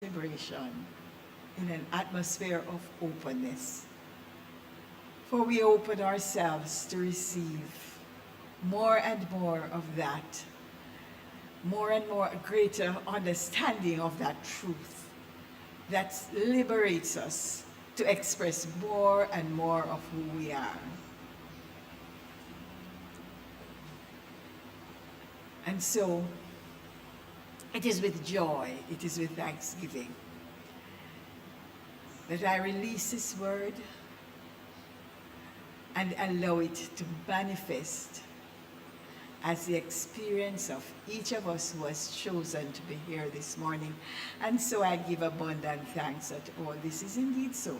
celebration in an atmosphere of openness. For we open ourselves to receive more and more of that, more and more greater understanding of that truth that liberates us to express more and more of who we are. And so, it is with joy, it is with thanksgiving that I release this word and allow it to manifest as the experience of each of us who has chosen to be here this morning. And so I give abundant thanks that all this is indeed so.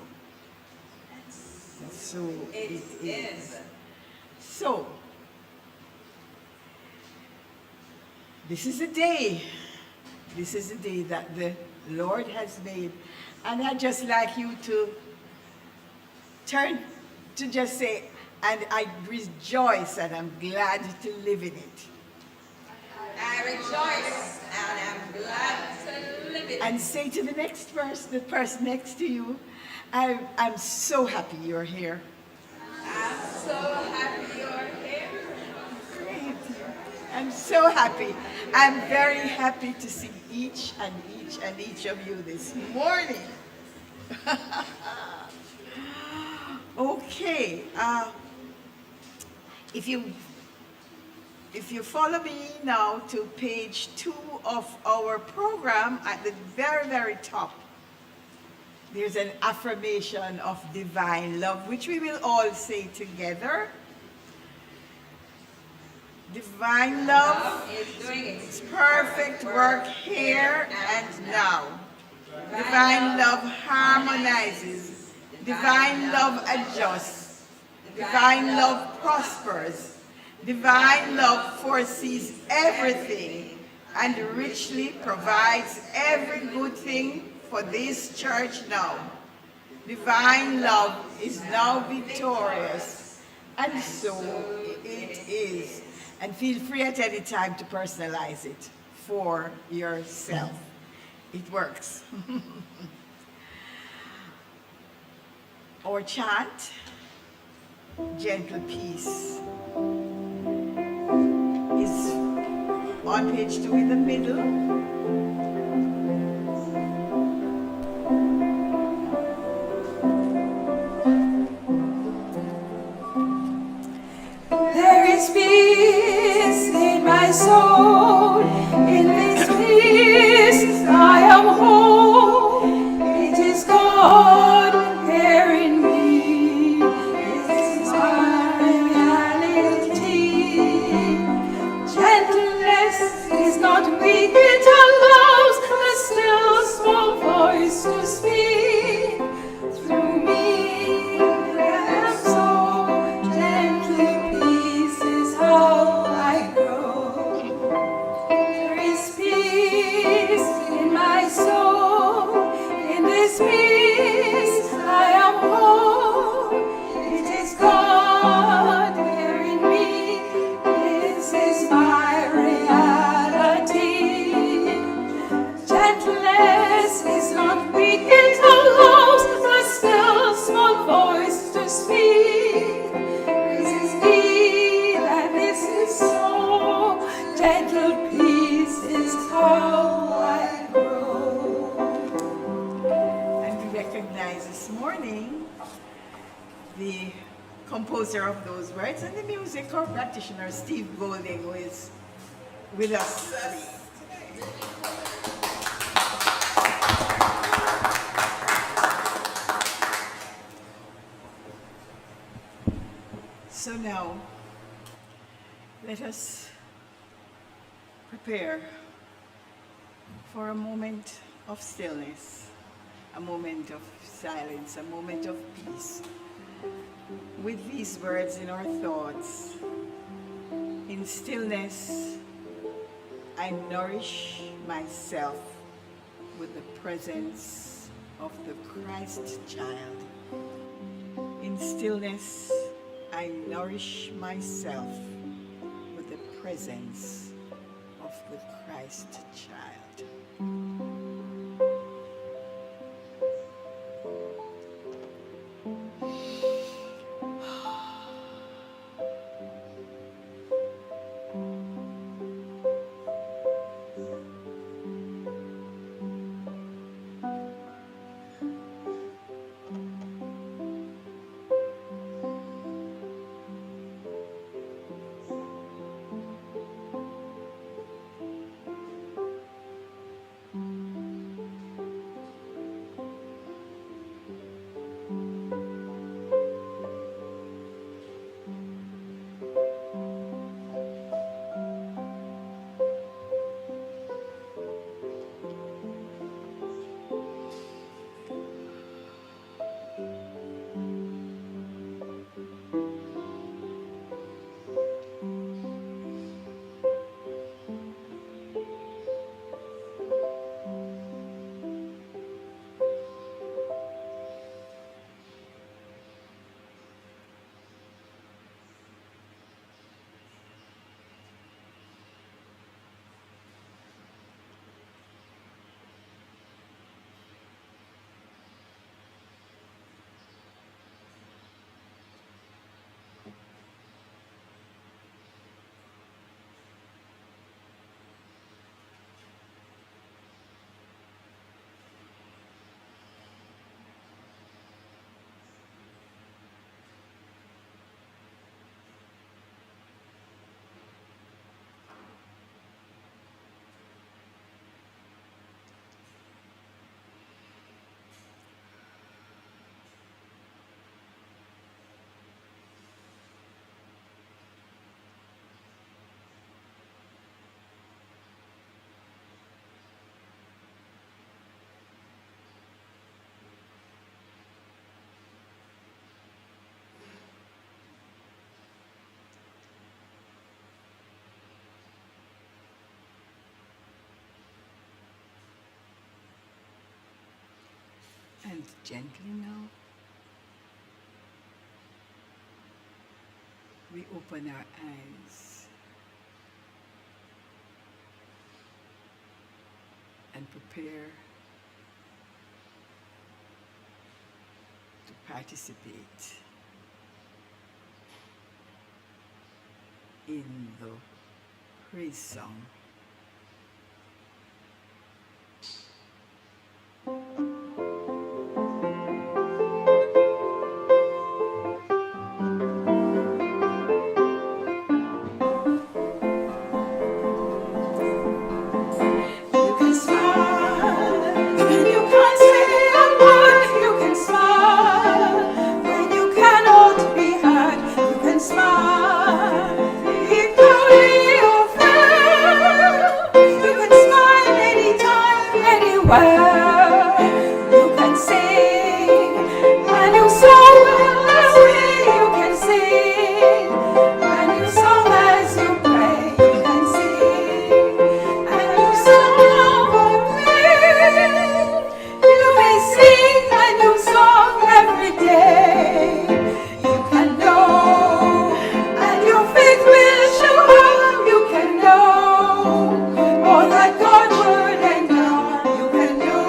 And so it is. So, this is a day. This is the day that the Lord has made. And I'd just like you to turn to just say, and I rejoice and I'm glad to live in it. I rejoice and am glad to live in it. And say to the next person, the person next to you, I'm so happy you're here. I'm so happy you're here. Great. I'm so happy. I'm very happy to see each of you this morning. Okay. If you follow me now to page 2 of our program, at the very, very top, there's an affirmation of divine love, which we will all say together. Divine love is doing its perfect work here and now. Divine love harmonizes. Divine love adjusts. Divine love prospers. Divine love foresees everything and richly provides every good thing for this church now. Divine love is now victorious, and so it is. And feel free at any time to personalize it for yourself. It works. Our chant, Gentle Peace, is on page 2 in the middle. There is peace in my soul, in this peace I am whole. It is God here in me, it is my reality. Gentleness is not weak, it allows a still small voice to speak through me. I am so gentle, peace is how I grow. There is peace in my soul, in this peace I am whole. It is God here in me, this is my reality. Gentleness is not weak, it allows a still small voice to speak. Praise be that this is so. Gentle peace is how I grow. And we recognize this morning the composer of those words and the musical practitioner, Steve Golding, who is with us today. So now, let us prepare for a moment of stillness, a moment of silence, a moment of peace. With these words in our thoughts, in stillness, I nourish myself with the presence of the Christ child. In stillness, I nourish myself with the presence of the Christ child. And gently now, we open our eyes and prepare to participate in the praise song. You can smile when you can't say a word. You can smile when you cannot be heard. You can smile, be cloudy or fair. You can smile anytime, anywhere. You can sing a new song as you can sing a new song as you pray. You can sing a new song for me. You may sing a new song every day. You can know, and your faith will show up. You can know all that God would and God. You can know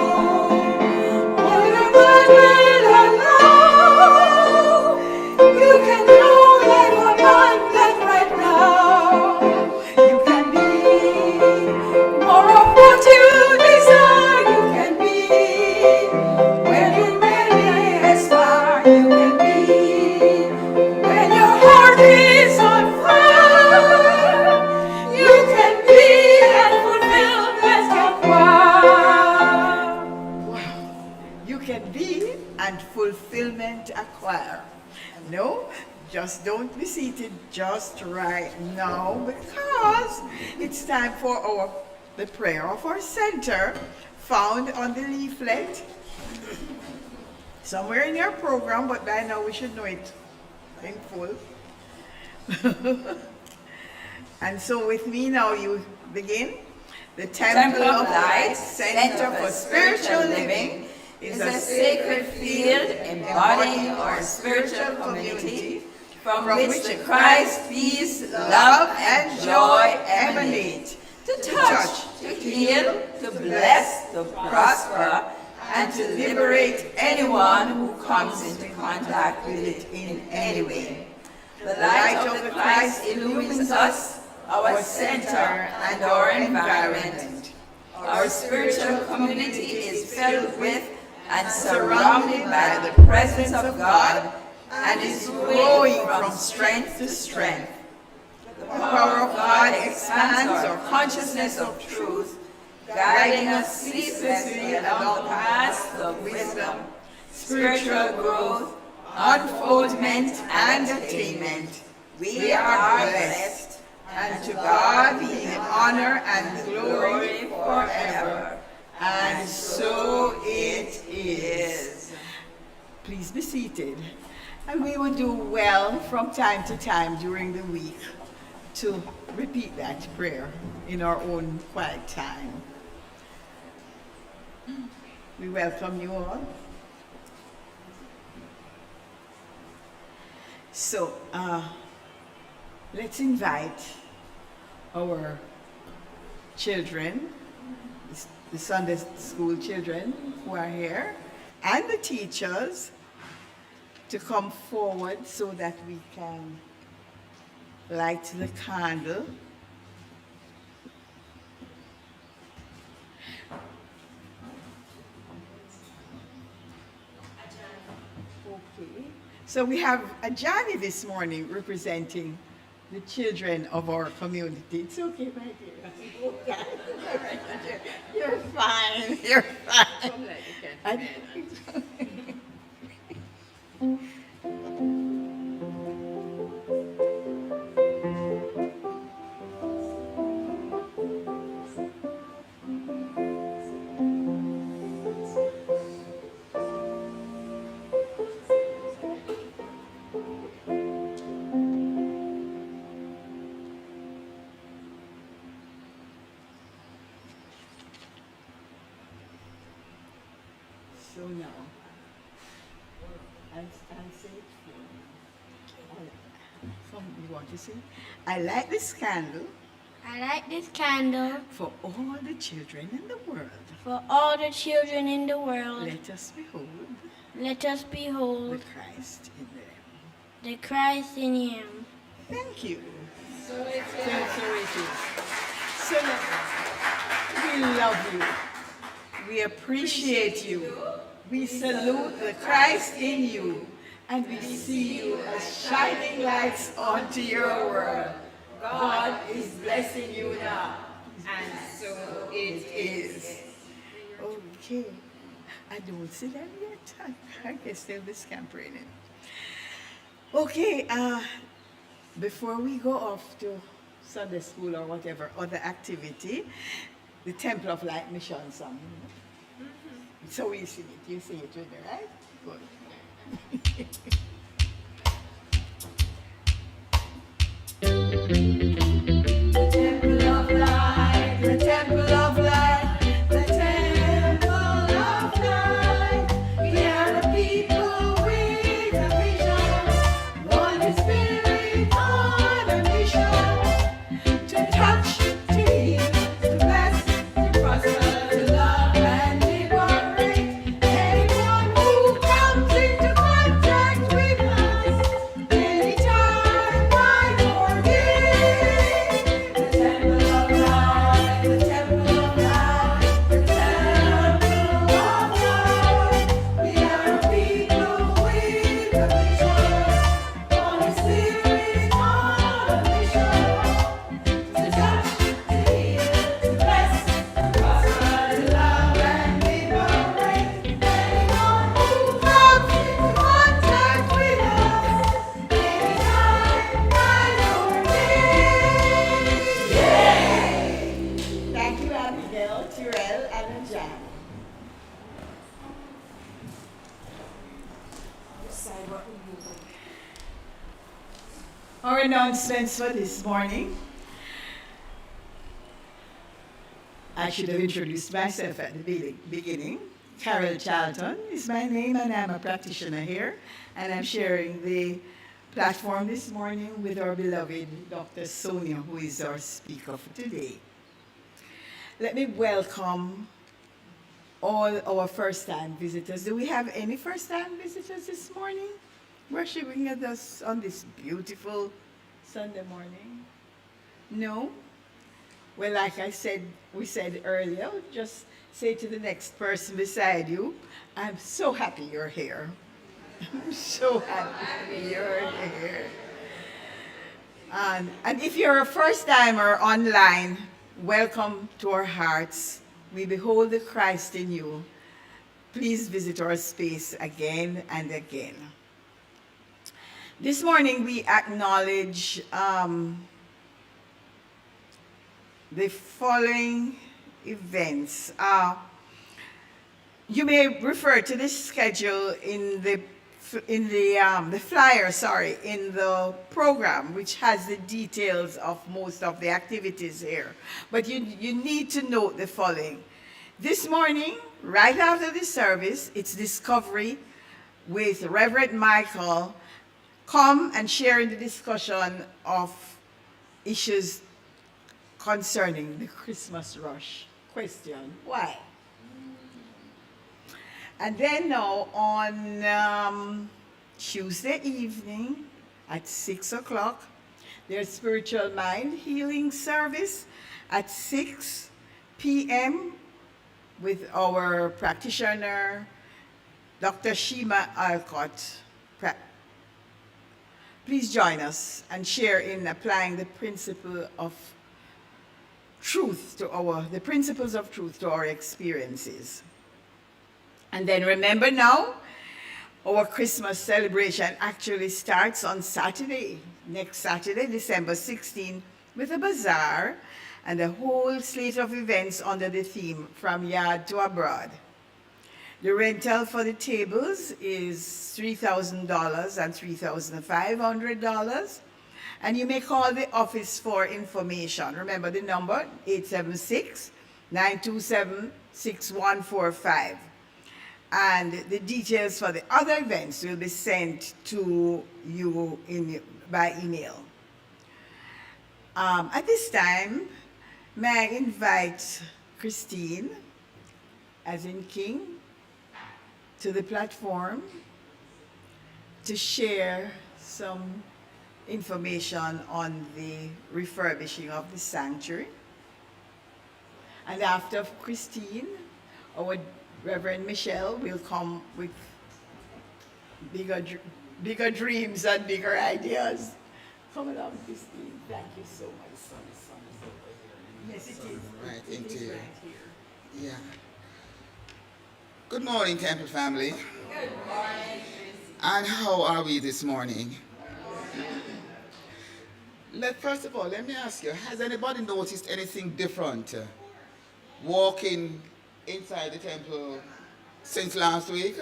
all your word will allow. You can know like a man that right now. You can be more of what you desire. You can be when you really aspire. You can be when your heart is on fire. You can be and fulfill that require. You can be and fulfillment acquire. No, just don't be seated just right now, because it's time for the prayer of our center, found on the leaflet somewhere in your program, but by now we should know it in full. And so with me now you begin. The Temple of Light, Center for Spiritual Living, is a sacred field embodying our spiritual community from which the Christ, peace, love, and joy emanate. To touch, to heal, to bless, to prosper, and to liberate anyone who comes into contact with it in any way. The light of the Christ illumines us, our center, and our environment. Our spiritual community is filled with and surrounded by the presence of God and is growing from strength to strength. The power of God expands our consciousness of truth, guiding us ceaselessly along the paths of wisdom, spiritual growth, unfoldment, and attainment. We are blessed, and to God be the honor and glory forever. And so it is. Please be seated. And we would do well from time to time during the week to repeat that prayer in our own quiet time. We welcome you all. So, let's invite our children, the Sunday school children who are here, and the teachers to come forward so that we can light the candle. Okay. So we have Ajani this morning representing the children of our community. It's okay, my dear. Okay. You're fine. You're fine. So now, I'll say it for you. You want to say? I light this candle I light this candle for all the children in the world. for all the children in the world. Let us behold Let us the behold Christ in them. the Christ in him. Thank you. So it is. So we love you. We appreciate you. We salute the Christ in you. And we see you as shining lights onto your world. God is blessing you now. And so it is. Okay. I don't see them yet. I guess they'll be scampering in. Okay, before we go off to Sunday school or whatever other activity, the Temple of Light mission song. So we sing it. You sing it with me, right? Good. Temple of light, the temple of light, the temple of light. We are the people with a vision, one spirit on a mission, to touch, to heal, to bless, to prosper, to love and liberate anyone who comes into contact with us. Anytime, night or day, the temple of light, the temple of light, the temple of light. We are a people with a vision, Holy Spirit on a mission, to touch, to heal, to bless, to prosper, to love and liberate anyone who comes into contact with us. Anytime, night or day. Yay! Thank you, Abigail, Tyrell, and Jan. Our announcements for this morning. I should have introduced myself at the beginning. Carol Charlton is my name, and I'm a practitioner here. And I'm sharing the platform this morning with our beloved Dr. Sonia, who is our speaker for today. Let me welcome all our first-time visitors. Do we have any first-time visitors this morning? Worshiping with us on this beautiful Sunday morning? No? Well, like we said earlier, just say to the next person beside you, I'm so happy you're here. I'm so happy you're here. And if you're a first-timer online, welcome to our hearts. We behold the Christ in you. Please visit our space again and again. This morning we acknowledge the following events. You may refer to this schedule in the flyer, in the program, which has the details of most of the activities here. But you need to note the following. This morning, right after the service, it's discovery with Reverend Michael. Come and share in the discussion of issues concerning the Christmas rush. Question, why? And then now on Tuesday evening at 6 o'clock, there's Spiritual Mind Healing Service at 6 p.m. with our practitioner, Dr. Shima Alcott. Please join us and share in applying the principle of truth the principles of truth to our experiences. And then remember now, our Christmas celebration actually starts on Saturday, next Saturday, December 16, with a bazaar and a whole slate of events under the theme From Yard to Abroad. The rental for the tables is $3,000 and $3,500. And you may call the office for information. Remember the number, 876-927-6145. And the details for the other events will be sent to you by email. At this time, may I invite Christine, as in King, to the platform to share some information on the refurbishing of the sanctuary. And after Christine, our Reverend Michelle will come with bigger dreams and bigger ideas. Come along, Christine. Thank you so much. Yes, it is. Right It into is you. right here. Yeah. Good morning, Temple family. Good morning. And how are we this morning? First of all, let me ask you, has anybody noticed anything different walking inside the temple since last week?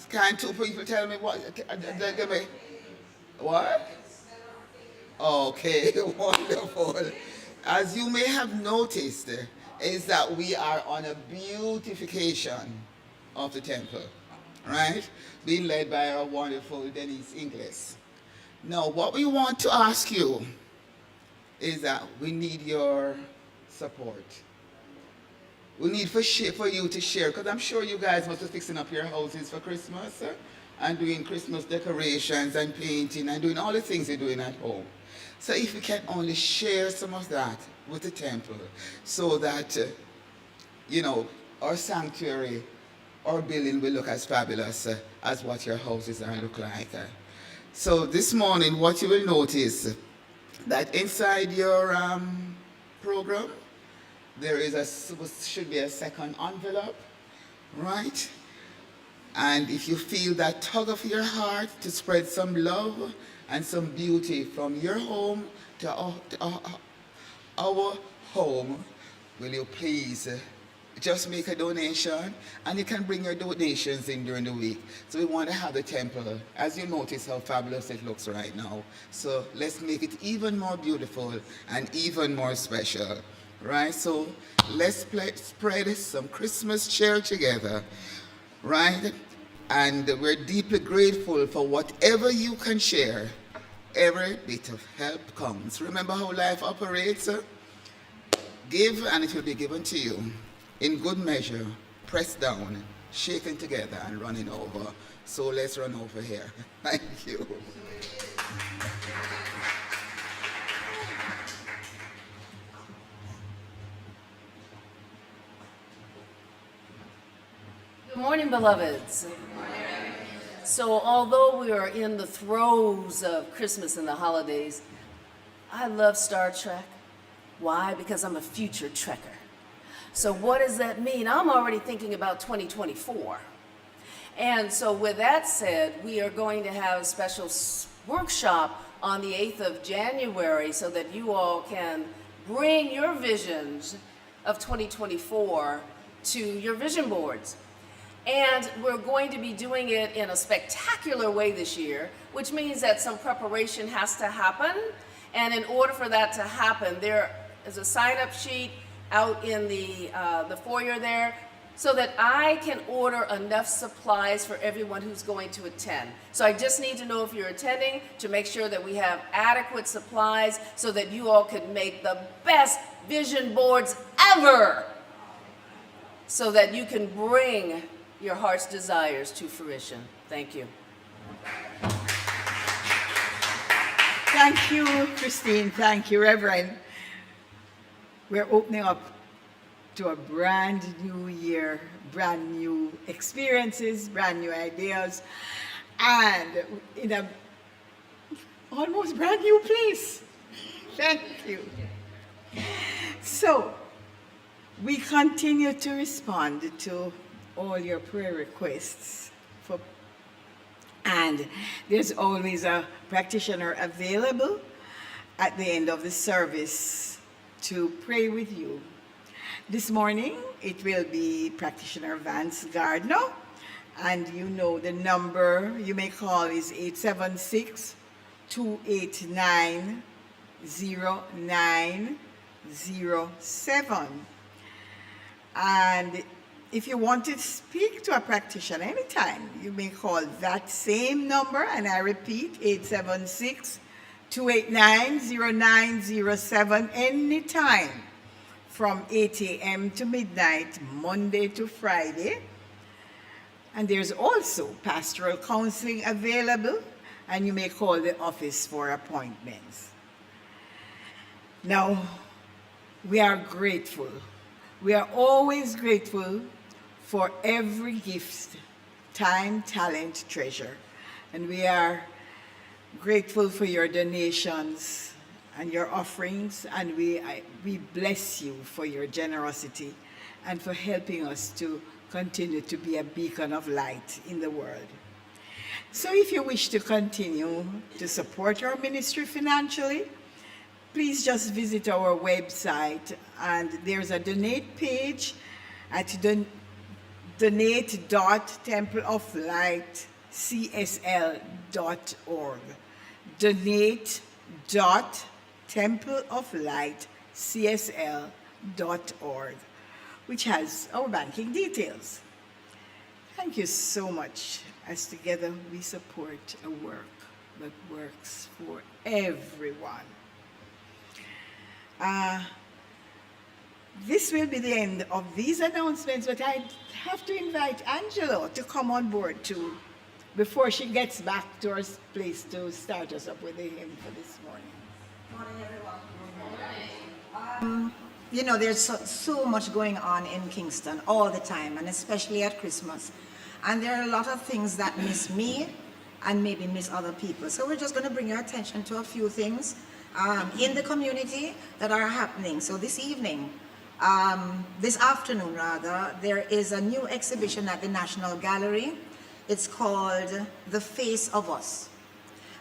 Can two people tell me what? Give me. What? Okay, wonderful. As you may have noticed, is that we are on a beautification of the temple, right? Being led by our wonderful Denise Inglis. Now, what we want to ask you is that we need your support. We need for you to share, because I'm sure you guys must be fixing up your houses for Christmas and doing Christmas decorations and painting and doing all the things you're doing at home. So if you can only share some of that with the temple so that, our sanctuary, our building will look as fabulous as what your houses are look like. So this morning, what you will notice that inside your program, there should be a second envelope, right? And if you feel that tug of your heart to spread some love and some beauty from your home to our home, will you please just make a donation, and you can bring your donations in during the week. So we want to have the temple, as you notice how fabulous it looks right now. So let's make it even more beautiful and even more special, right? So let's spread some Christmas cheer together, right? And we're deeply grateful for whatever you can share. Every bit of help counts. Remember how life operates? Give and it will be given to you. In good measure, pressed down, shaken together, and running over. So let's run over here. Thank you. Good morning, beloveds. So although we are in the throes of Christmas and the holidays, I love Star Trek. Why? Because I'm a future Trekker. So what does that mean? I'm already thinking about 2024. And so with that said, we are going to have a special workshop on the 8th of January so that you all can bring your visions of 2024 to your vision boards. And we're going to be doing it in a spectacular way this year, which means that some preparation has to happen. And in order for that to happen, there is a sign-up sheet out in the foyer there so that I can order enough supplies for everyone who's going to attend. So I just need to know if you're attending to make sure that we have adequate supplies so that you all can make the best vision boards ever so that you can bring your heart's desires to fruition. Thank you. Thank you, Christine. Thank you, Reverend. We're opening up to a brand new year, brand new experiences, brand new ideas, and in a almost brand new place. Thank you. So, we continue to respond to all your prayer requests. And there's always a practitioner available at the end of the service to pray with you. This morning, it will be practitioner Vance Gardner, and you know the number you may call is 876-289-0907. And If you want to speak to a practitioner anytime, you may call that same number, and I repeat, 876-289-0907, anytime from 8 a.m. to midnight, Monday to Friday. And there's also pastoral counseling available, and you may call the office for appointments. Now, we are grateful. We are always grateful for every gift, time, talent, treasure. And we are grateful for your donations and your offerings, and we bless you for your generosity and for helping us to continue to be a beacon of light in the world. So if you wish to continue to support our ministry financially, please just visit our website, and there's a donate page at donate.templeoflightcsl.org. donate.templeoflightcsl.org, which has our banking details. Thank you so much, as together we support a work that works for everyone. This will be the end of these announcements, but I have to invite Angelo to come on board too, before she gets back to her place to start us up with the hymn for this morning. Morning, everyone. You know, there's so much going on in Kingston all the time, and especially at Christmas. And there are a lot of things that miss me and maybe miss other people. So we're just going to bring your attention to a few things in the community that are happening. So this afternoon rather, there is a new exhibition at the National Gallery. It's called The Face of Us.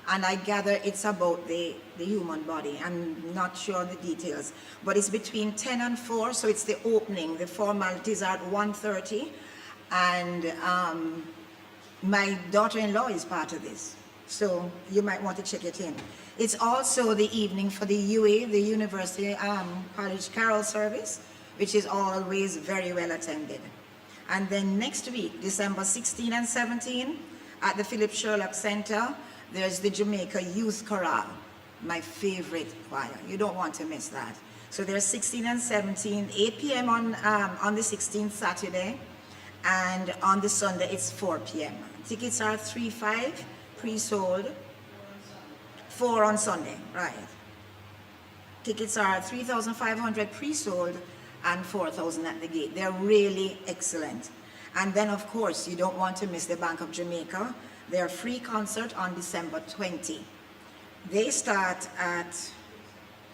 And I gather it's about the human body. I'm not sure the details, but it's between 10 and 4, so it's the opening. The formalities are at 1:30, and my daughter-in-law is part of this, so you might want to check it in. It's also the evening for the UA, the University College Carol service, which is always very well attended. And then next week, December 16 and 17, at the Philip Sherlock Center, there's the Jamaica Youth Chorale, my favorite choir. You don't want to miss that. So there's 16 and 17, 8 p.m. on the 16th Saturday, and on the Sunday it's 4 p.m. Tickets are $3.5 pre-sold, 4 on Sunday, right. Tickets are 3,500 pre-sold and 4,000 at the gate. They're really excellent. And then of course, you don't want to miss the Bank of Jamaica. Their free concert on December 20. They start at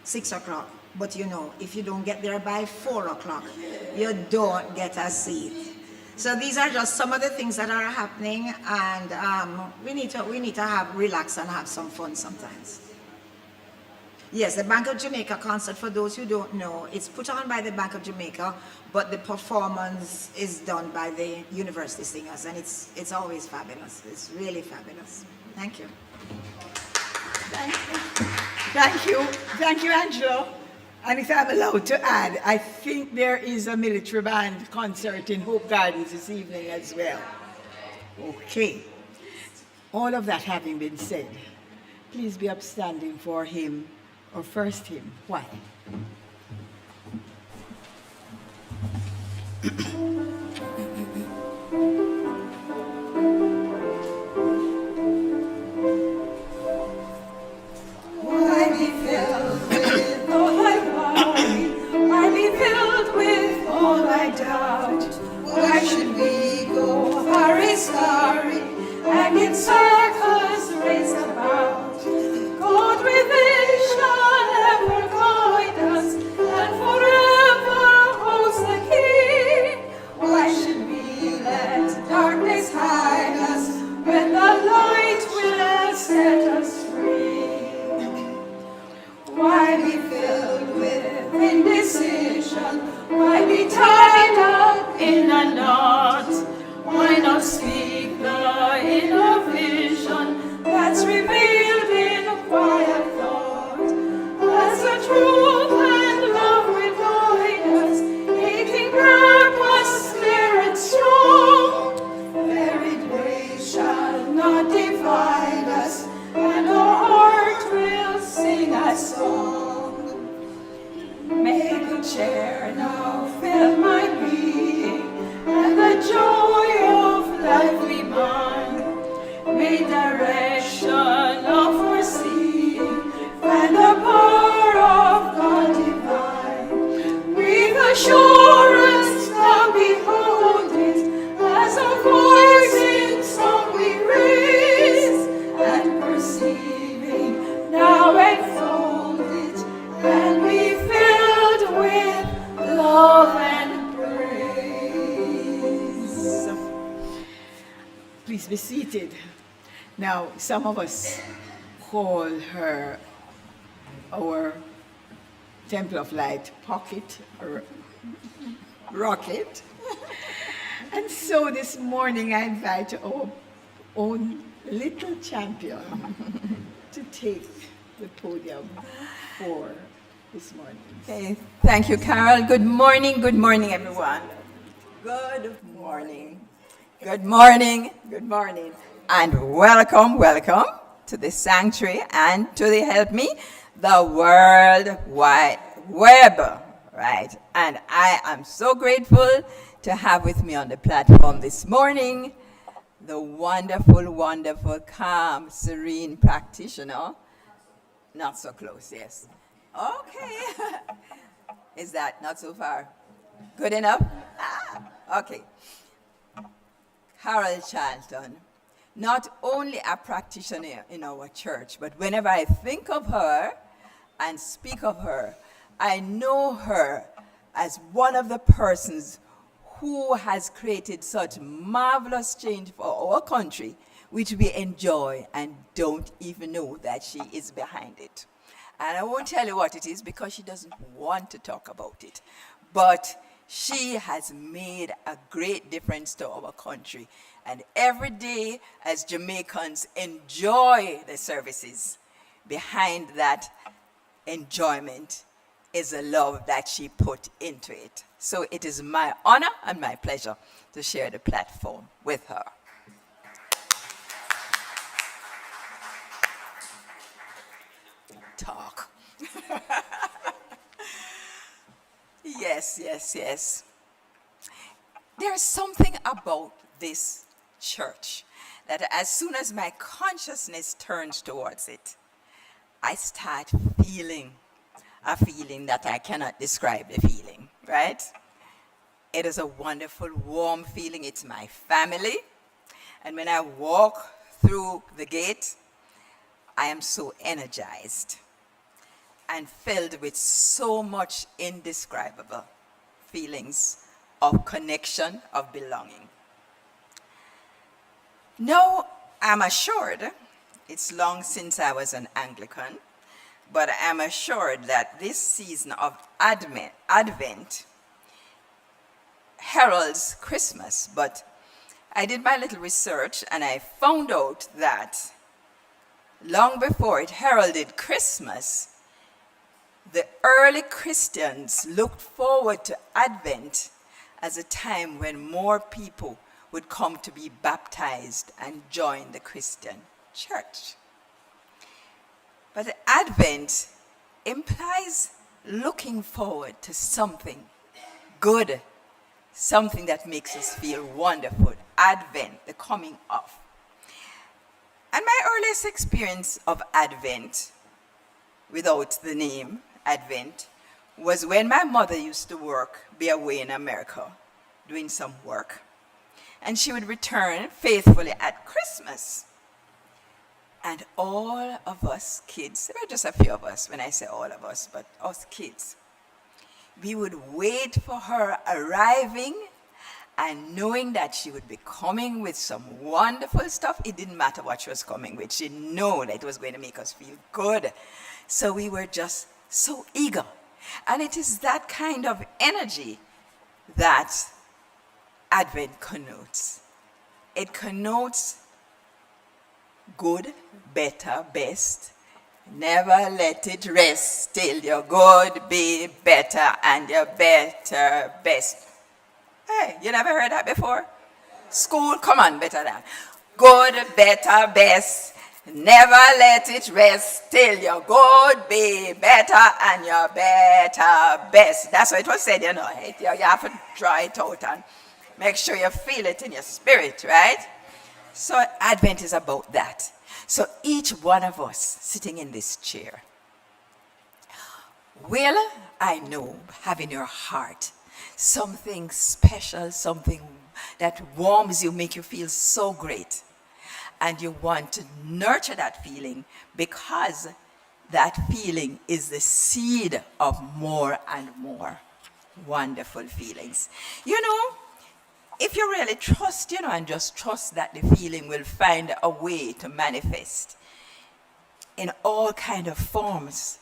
6 o'clock, but you know, if you don't get there by 4 o'clock, you don't get a seat. So these are just some of the things that are happening, and we need to relax and have some fun sometimes. Yes, the Bank of Jamaica concert, for those who don't know, it's put on by the Bank of Jamaica, but the performance is done by the university singers, and it's always fabulous. It's really fabulous. Thank you. Thank you, Angelo. And if I'm allowed to add, I think there is a military band concert in Hope Gardens this evening as well. Okay. All of that having been said, please be upstanding for hymn, or first hymn. Why? Why be filled with all thy glory? Why be filled with all thy doubt? Why should we go hurry-scurry and in circles race about? God within shall ever guide us and forever holds the key. Why should we let darkness hide us when the light will set us free? Why be filled with indecision? Why be tied up in a knot? Why not speak the inner vision that's revealed in a quiet thought? As the truth and love will guide us, making purpose clear and we raise, and perceiving now enfolded, and be filled with love and praise. Please be seated. Now, some of us call her our Temple of Light pocket or rocket. And so this morning I invite our own little champion to take the podium for this morning. Okay, thank you, Carol. Good morning, everyone. Good morning. Good morning, and welcome to the sanctuary and to the Help Me, the World Wide Web, right? And I am so grateful to have with me on the platform this morning the wonderful, wonderful, calm, serene practitioner. Not so close, yes. Okay. Is that not so far? Good enough? Okay. Carol Charlton, not only a practitioner in our church, but whenever I think of her and speak of her, I know her as one of the persons who has created such marvelous change for our country, which we enjoy and don't even know that she is behind it. And I won't tell you what it is because she doesn't want to talk about it. But she has made a great difference to our country. And every day, as Jamaicans enjoy the services, behind that enjoyment is a love that she put into it. So it is my honor and my pleasure to share the platform with her. Talk. Yes. There's something about this church that as soon as my consciousness turns towards it, I start feeling a feeling that I cannot describe the feeling, right? It is a wonderful, warm feeling. It's my family. And when I walk through the gate, I am so energized and filled with so much indescribable feelings of connection, of belonging. Now, I'm assured, it's long since I was an Anglican, but I'm assured that this season of Advent heralds Christmas. But I did my little research and I found out that long before it heralded Christmas, the early Christians looked forward to Advent as a time when more people would come to be baptized and join the Christian church. But Advent implies looking forward to something good, something that makes us feel wonderful. Advent, the coming of. And my earliest experience of Advent, without the name Advent, was when my mother used to be away in America, doing some work. And she would return faithfully at Christmas. And all of us kids, there were just a few of us when I say all of us, but us kids, we would wait for her arriving and knowing that she would be coming with some wonderful stuff. It didn't matter what she was coming with. She knew that it was going to make us feel good. So we were just so eager. And it is that kind of energy that Advent connotes. It connotes good, better, best. Never let it rest till your good be better and your better best. Hey, you never heard that before? School, come on, better than. Good, better, best. Never let it rest till your good be better and your better best. That's what it was said, you know. You have to draw it out and make sure you feel it in your spirit, right? So Advent is about that. So each one of us sitting in this chair will, I know, have in your heart something special, something that warms you, make you feel so great. and you want to nurture that feeling, because that feeling is the seed of more and more wonderful feelings. You know, if you really trust, and just trust that the feeling will find a way to manifest in all kind of forms,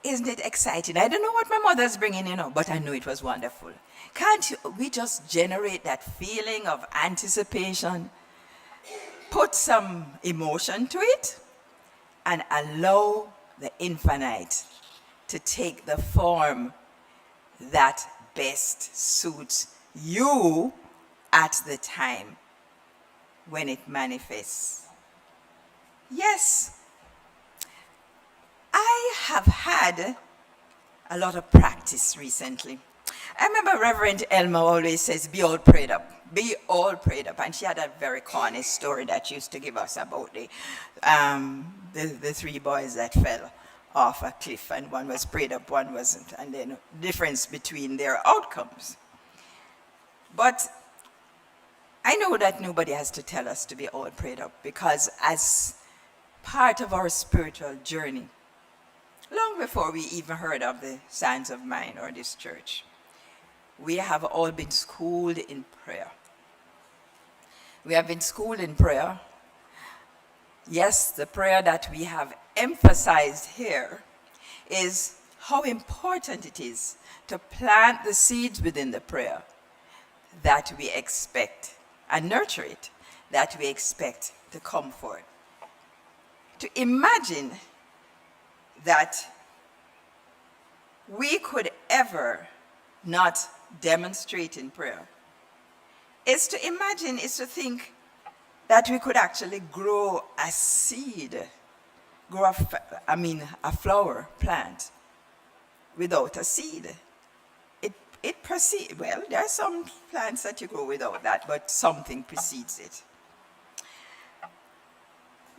isn't it exciting? I don't know what my mother's bringing, but I know it was wonderful. Can't we just generate that feeling of anticipation, put some emotion to it, and allow the infinite to take the form that best suits you at the time when it manifests? Yes, I have had a lot of practice recently. I remember Reverend Elma always says, be all prayed up. Be all prayed up. And she had a very corny story that she used to give us about the three boys that fell off a cliff, and one was prayed up, one wasn't, and then difference between their outcomes. But I know that nobody has to tell us to be all prayed up, because as part of our spiritual journey, long before we even heard of the Signs of Mine or this church, we have all been schooled in prayer. We have been schooled in prayer. Yes, the prayer that we have emphasized here is how important it is to plant the seeds within the prayer that we expect and nurture it, that we expect to come forth. To imagine that we could ever not demonstrate in prayer is to imagine, is to think that we could actually grow a seed, grow a flower plant without a seed. It precedes, well, there are some plants that you grow without that, but something precedes it.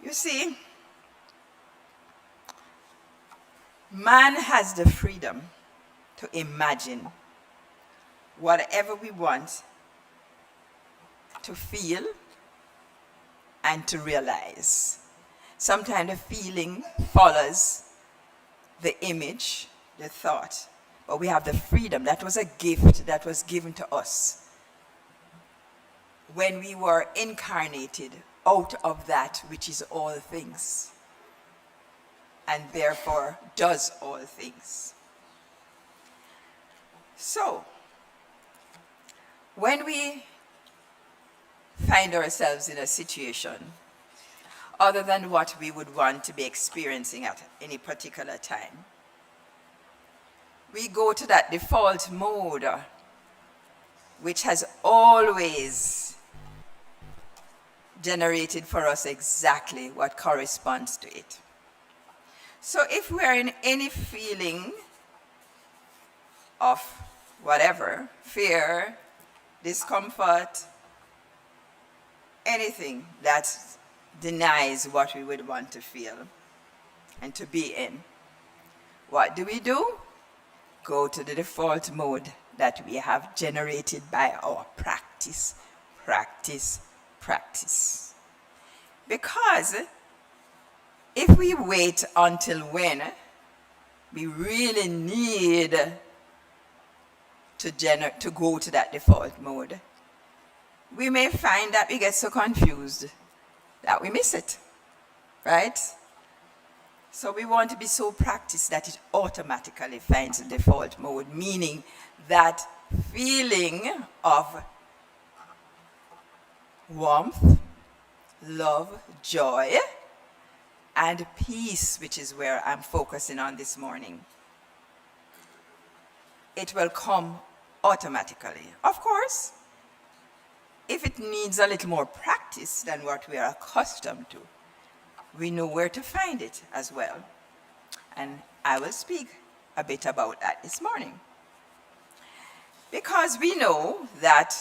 You see, man has the freedom to imagine whatever we want to feel and to realize. Sometimes the feeling follows the image, the thought, but we have the freedom. That was a gift that was given to us when we were incarnated out of that which is all things, and therefore does all things. So, when we find ourselves in a situation other than what we would want to be experiencing at any particular time, we go to that default mode, which has always generated for us exactly what corresponds to it. So if we are in any feeling of whatever, fear, discomfort, anything that denies what we would want to feel and to be in, what do? Go to the default mode that we have generated by our practice. Because if we wait until when we really need to go to that default mode, we may find that we get so confused that we miss it, right? So we want to be so practiced that it automatically finds the default mode, meaning that feeling of warmth, love, joy, and peace, which is where I'm focusing on this morning. It will come automatically. Of course, if it needs a little more practice than what we are accustomed to, we know where to find it as well. And I will speak a bit about that this morning. Because we know that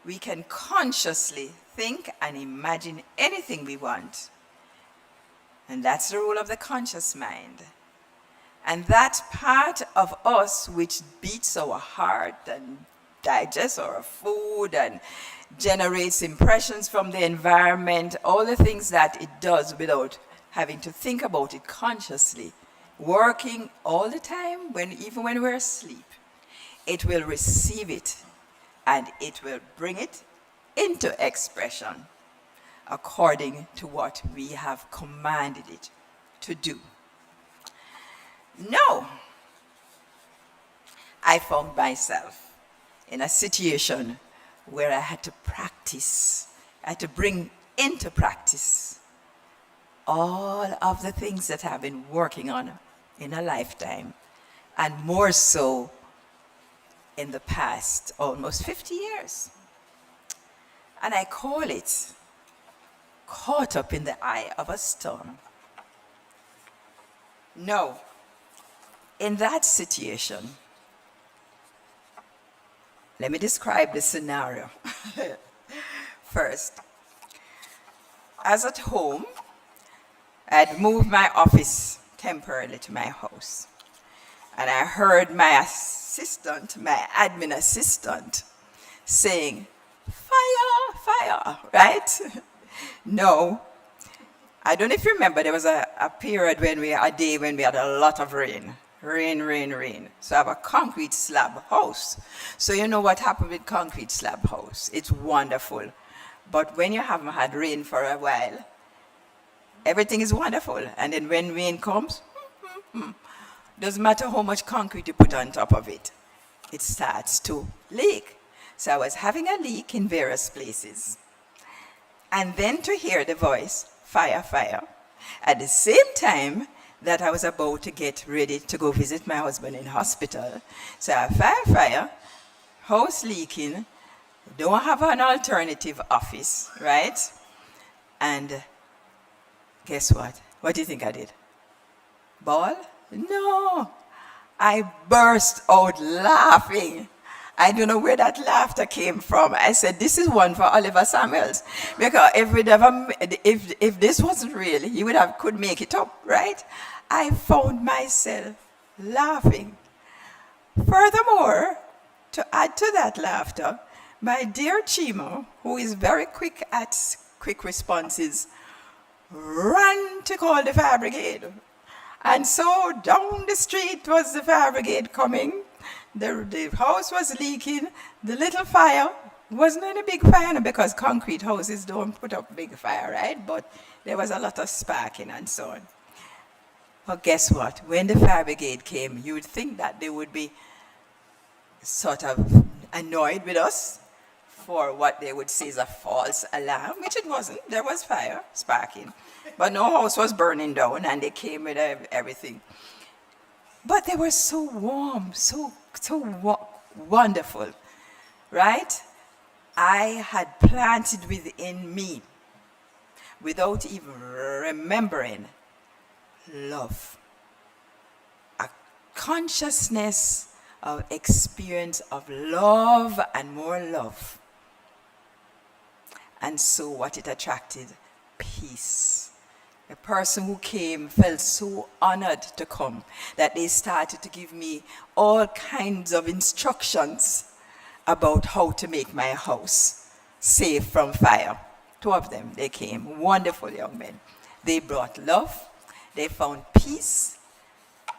we can consciously think and imagine anything we want. And that's the role of the conscious mind. And that part of us which beats our heart and digests our food and generates impressions from the environment, all the things that it does without having to think about it consciously, working all the time, even when we're asleep. It will receive it and it will bring it into expression according to what we have commanded it to do. No, I found myself in a situation where I had to practice, I had to bring into practice all of the things that I've been working on in a lifetime, and more so in the past almost 50 years. And I call it caught up in the eye of a storm. No, in that situation, let me describe the scenario. First, as at home, I'd moved my office temporarily to my house. And I heard my assistant, my admin assistant, saying, "Fire, fire," right? No, I don't know if you remember, there was a period a day when we had a lot of rain. Rain. So I have a concrete slab house. So you know what happened with concrete slab house? It's wonderful. But when you haven't had rain for a while, everything is wonderful. And then when rain comes, doesn't matter how much concrete you put on top of it, it starts to leak. So I was having a leak in various places. And then to hear the voice, "Fire, fire," at the same time that I was about to get ready to go visit my husband in hospital. So fire, fire, house leaking, don't have an alternative office, right? And guess what? What do you think I did? Ball? No. I burst out laughing. I don't know where that laughter came from. I said, this is one for Oliver Samuels. Because if this wasn't real, he could make it up, right? I found myself laughing. Furthermore, to add to that laughter, my dear Chimo, who is very quick at quick responses, ran to call the fire brigade. And so down the street was the fire brigade coming. The house was leaking. The little fire wasn't any big fire because concrete houses don't put up big fire, right? But there was a lot of sparking and so on. But guess what? When the fire brigade came, you would think that they would be sort of annoyed with us for what they would say is a false alarm, which it wasn't. There was fire sparking. But no house was burning down, and they came with everything. But they were so warm, so wonderful, right? I had planted within me, without even remembering, love. A consciousness of experience of love and more love. And so what it attracted? Peace. The person who came felt so honored to come that they started to give me all kinds of instructions about how to make my house safe from fire. 2 of them, they came, wonderful young men. They brought love, they found peace,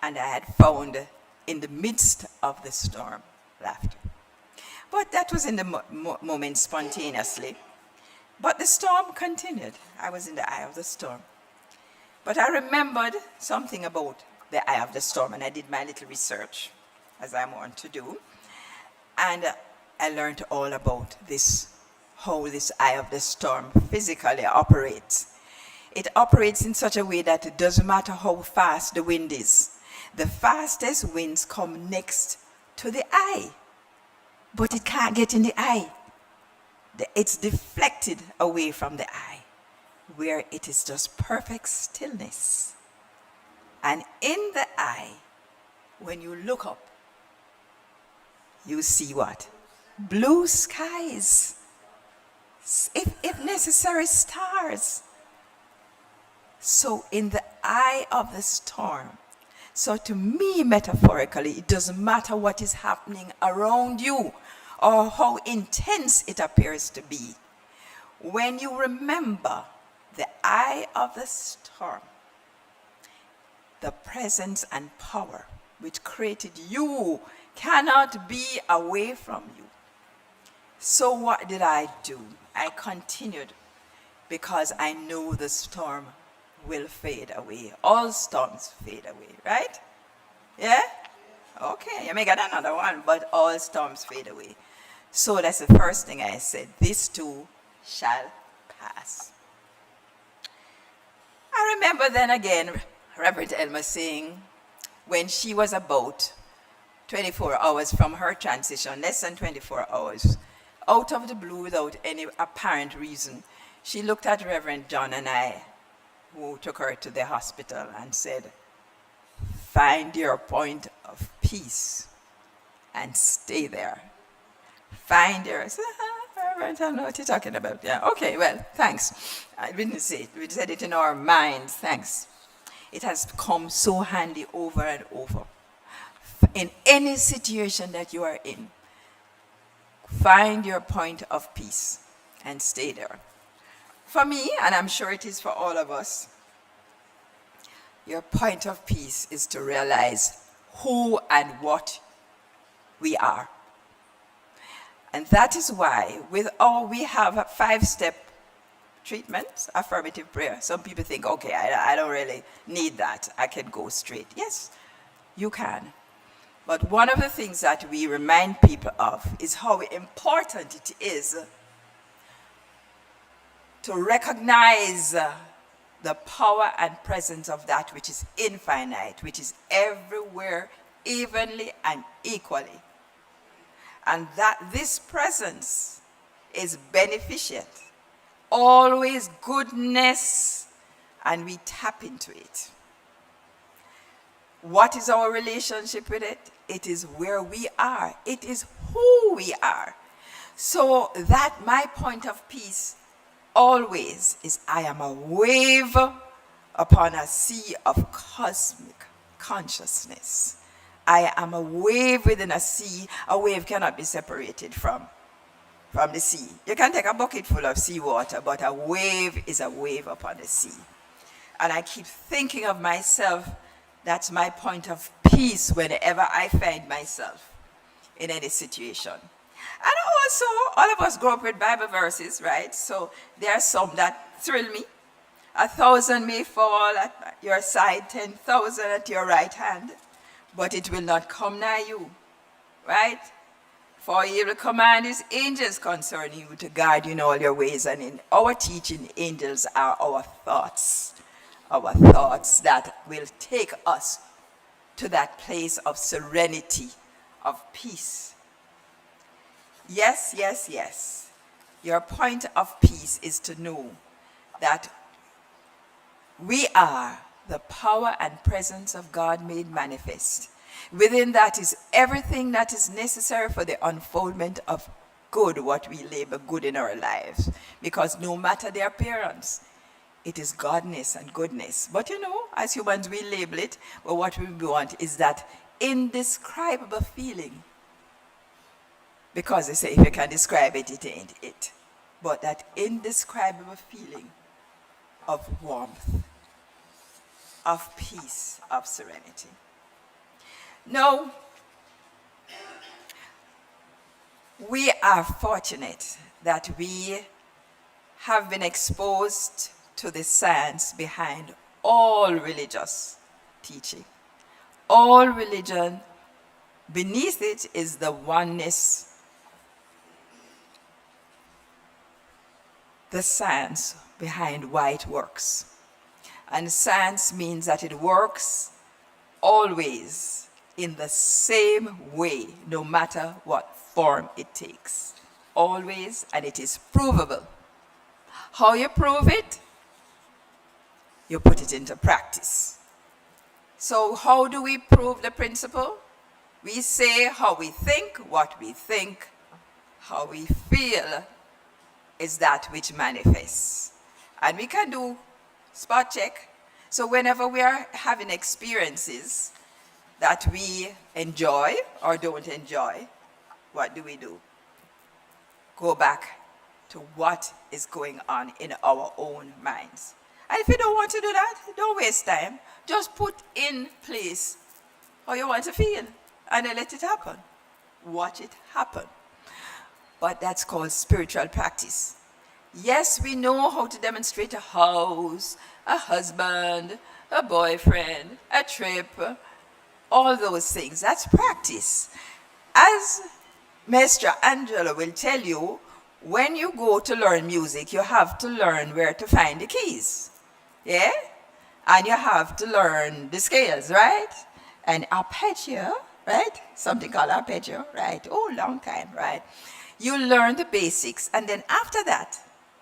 and I had found in the midst of the storm, laughter. But that was in the moment spontaneously. But the storm continued. I was in the eye of the storm. But I remembered something about the eye of the storm, and I did my little research, as I'm wont to do. And I learned all about this, how this eye of the storm physically operates. It operates in such a way that it doesn't matter how fast the wind is. The fastest winds come next to the eye, but it can't get in the eye. It's deflected away from the eye, where it is just perfect stillness. And in the eye, when you look up, you see what? Blue skies. If necessary, stars. So in the eye of the storm, so to me, metaphorically, it doesn't matter what is happening around you or how intense it appears to be, when you remember the eye of the storm, the presence and power which created you cannot be away from you. So what did I do? I continued because I know the storm will fade away. All storms fade away, right? Yeah? Okay, you may get another one, but all storms fade away. So that's the first thing I said. This too shall pass. I remember then again Reverend Elma saying when she was about 24 hours from her transition, less than 24 hours, out of the blue without any apparent reason, she looked at Reverend John and I, who took her to the hospital, and said, "Find your point of peace and stay there. Find your..." I said, Reverend, I don't know what you're talking about. Yeah, okay, well, thanks. I didn't say it. We said it in our minds, thanks. It has come so handy over and over. In any situation that you are in, find your point of peace and stay there. For me, and I'm sure it is for all of us, your point of peace is to realize who and what we are. And that is why we have a 5-step treatment, affirmative prayer. Some people think, okay, I don't really need that. I can go straight. Yes, you can. But one of the things that we remind people of is how important it is to recognize the power and presence of that which is infinite, which is everywhere, evenly and equally. And that this presence is beneficent, always goodness, and we tap into it. What is our relationship with it? It is where we are. It is who we are. So that my point of peace always is I am a wave upon a sea of cosmic consciousness. I am a wave within a sea. A wave cannot be separated from the sea. You can take a bucket full of seawater, but a wave is a wave upon the sea. And I keep thinking of myself, that's my point of peace whenever I find myself in any situation. And also, all of us grow up with Bible verses, right? So there are some that thrill me. 1,000 may fall at your side, 10,000 at your right hand, but it will not come nigh you, right? For he will command his angels concerning you to guard you in all your ways. And in our teaching, angels are our thoughts that will take us to that place of serenity, of peace. Yes, yes, yes. Your point of peace is to know that we are the power and presence of God made manifest. Within that is everything that is necessary for the unfoldment of good, what we label good in our lives. Because no matter the appearance, it is godness and goodness. But you know, as humans, we label it, but what we want is that indescribable feeling. Because they say if you can describe it, it ain't it. But that indescribable feeling of warmth, of peace, of serenity. No, we are fortunate that we have been exposed to the science behind all religious teaching. All religion, beneath it is the oneness, the science behind why it works. And science means that it works always in the same way, no matter what form it takes. Always, and it is provable. How you prove it? You put it into practice. So how do we prove the principle? We say how we think, what we think, how we feel is that which manifests. And we can do spot check. So whenever we are having experiences that we enjoy or don't enjoy, what do? go back to what is going on in our own minds. And if you don't want to do that, don't waste time. Just put in place how you want to feel and then let it happen. Watch it happen. But that's called spiritual practice. Yes, we know how to demonstrate a house, a husband, a boyfriend, a trip, all those things. That's practice. As Master Angela will tell you, when you go to learn music, you have to learn where to find the keys. Yeah? And you have to learn the scales, right? And arpeggio, right? Something called arpeggio, right? Oh, long time, right? You learn the basics, and then after that,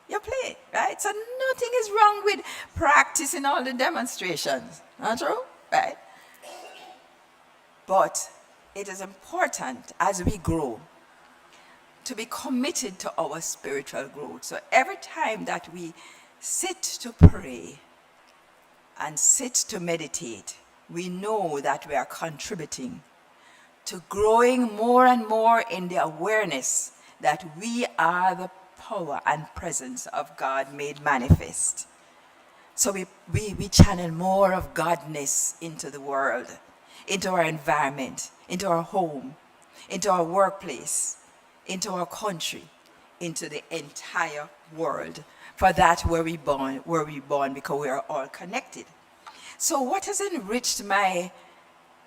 you play, right? So nothing is wrong with practicing all the demonstrations. Not true? Right? But it is important as we grow to be committed to our spiritual growth. So every time that we sit to pray and sit to meditate, we know that we are contributing to growing more and more in the awareness that we are the power and presence of God made manifest. So we channel more of Godness into the world, into our environment, into our home, into our workplace, into our country, into the entire world. For that were we born because we are all connected. So what has enriched my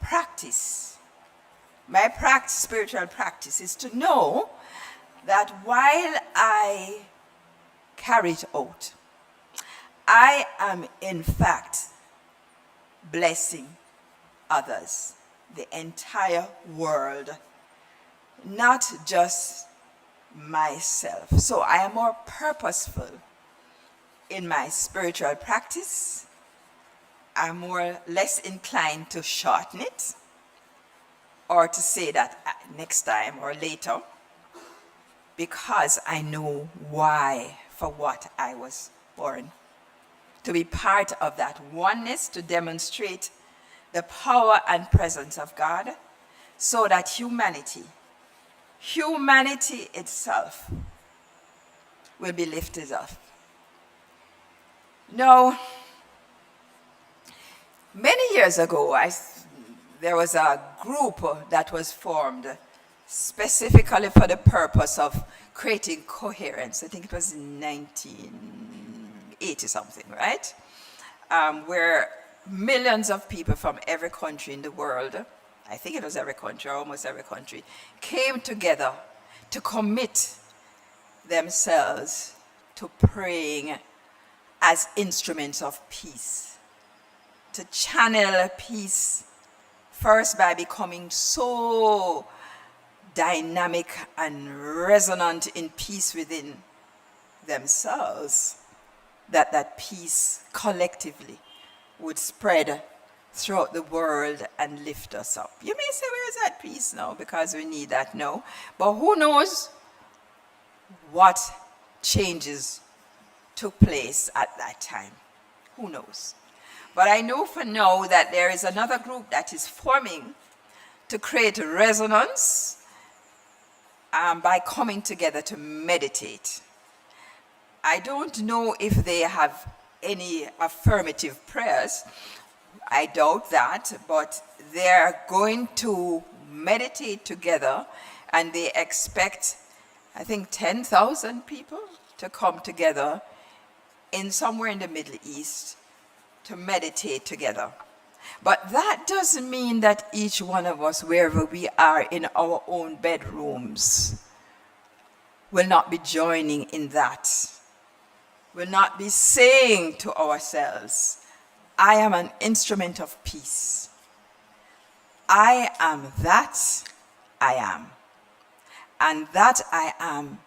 practice? My spiritual practice is to know that while I carry it out, I am in fact blessing others, the entire world, not just myself. So I am more purposeful in my spiritual practice. I'm less inclined to shorten it or to say that next time or later, because I know why, for what I was born. To be part of that oneness, to demonstrate the power and presence of God, so that humanity itself will be lifted up. Now, many years ago, there was a group that was formed specifically for the purpose of creating coherence. I think it was in 1980 something, right? Where millions of people from every country in the world, I think it was every country, or almost every country, came together to commit themselves to praying as instruments of peace, to channel peace first by becoming so dynamic and resonant in peace within themselves that peace collectively would spread throughout the world and lift us up. You may say, where is that peace now? Because we need that now. But who knows what changes took place at that time? Who knows? But I know for now that there is another group that is forming to create resonance by coming together to meditate. I don't know if they have any affirmative prayers. I doubt that, but they're going to meditate together, and they expect, I think, 10,000 people to come together in somewhere in the Middle East to meditate together. But that doesn't mean that each one of us, wherever we are in our own bedrooms, will not be joining in that. Will not be saying to ourselves, I am an instrument of peace. I am that I am. And that I am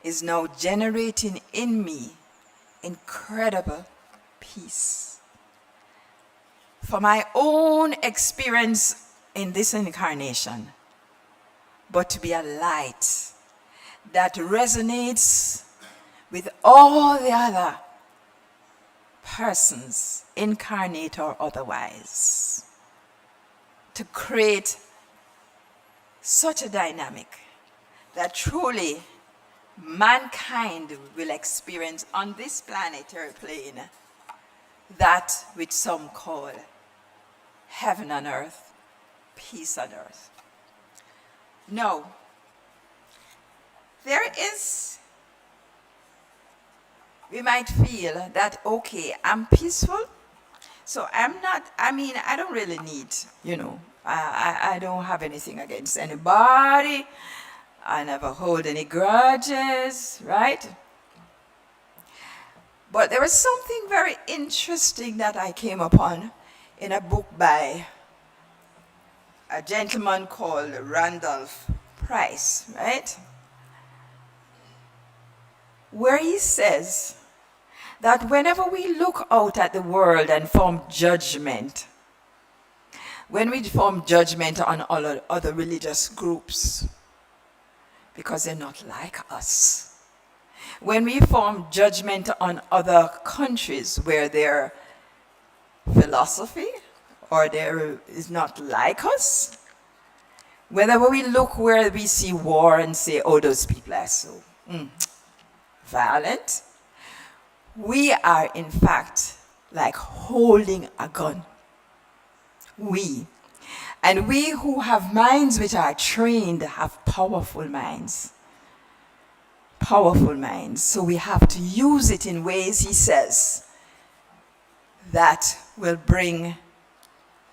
is now generating in me incredible peace. For my own experience in this incarnation, but to be a light that resonates with all the other persons, incarnate or otherwise, to create such a dynamic that truly mankind will experience on this planetary plane that which some call heaven on earth, peace on earth. No, there is, we might feel that, okay, I'm peaceful, so I don't really need, I don't have anything against anybody. I never hold any grudges, right? But there was something very interesting that I came upon in a book by a gentleman called Randolph Price, right? Where he says that whenever we look out at the world and form judgment, when we form judgment on all other religious groups, because they're not like us, when we form judgment on other countries where their philosophy or there is not like us, whenever we look where we see war and say, oh, those people are so violent, we are in fact like holding a gun. And we who have minds which are trained have powerful minds. Powerful minds. So we have to use it in ways, he says, that will bring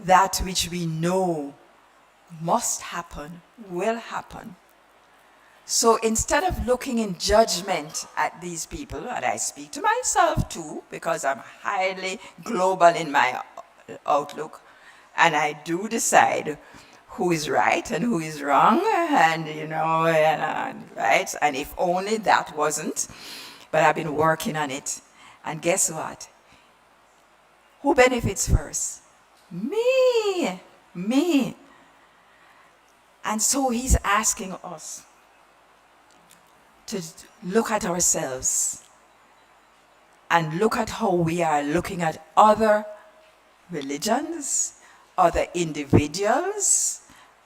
that which we know must happen, will happen. So instead of looking in judgment at these people, and I speak to myself too, because I'm highly global in my outlook, and I do decide who is right and who is wrong, and right? And if only that wasn't, but I've been working on it. And guess what? Who benefits first? Me. And so he's asking us to look at ourselves and look at how we are looking at other religions, other individuals,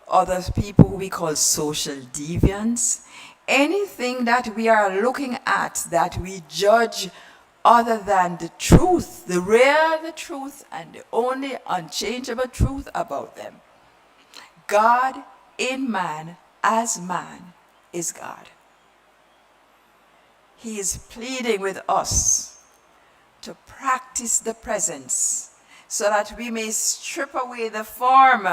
other people who we call social deviants, anything that we are looking at that we judge other than the truth, the truth, and the only unchangeable truth about them. God in man, as man, is God. He is pleading with us to practice the presence so that we may strip away the form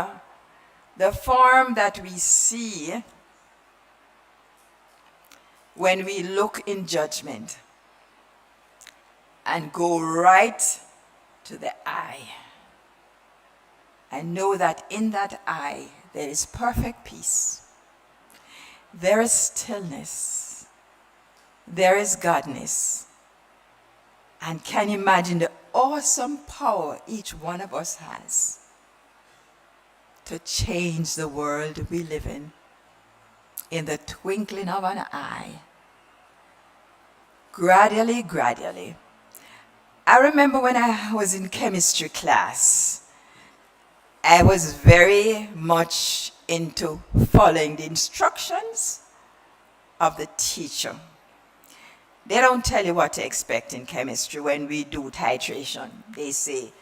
that we see when we look in judgment, and go right to the eye and know that in that eye there is perfect peace, there is stillness, there is godness, and can you imagine the awesome power each one of us has to change the world we live in the twinkling of an eye. Gradually. I remember when I was in chemistry class, I was very much into following the instructions of the teacher. They don't tell you what to expect in chemistry when we do titration. They say,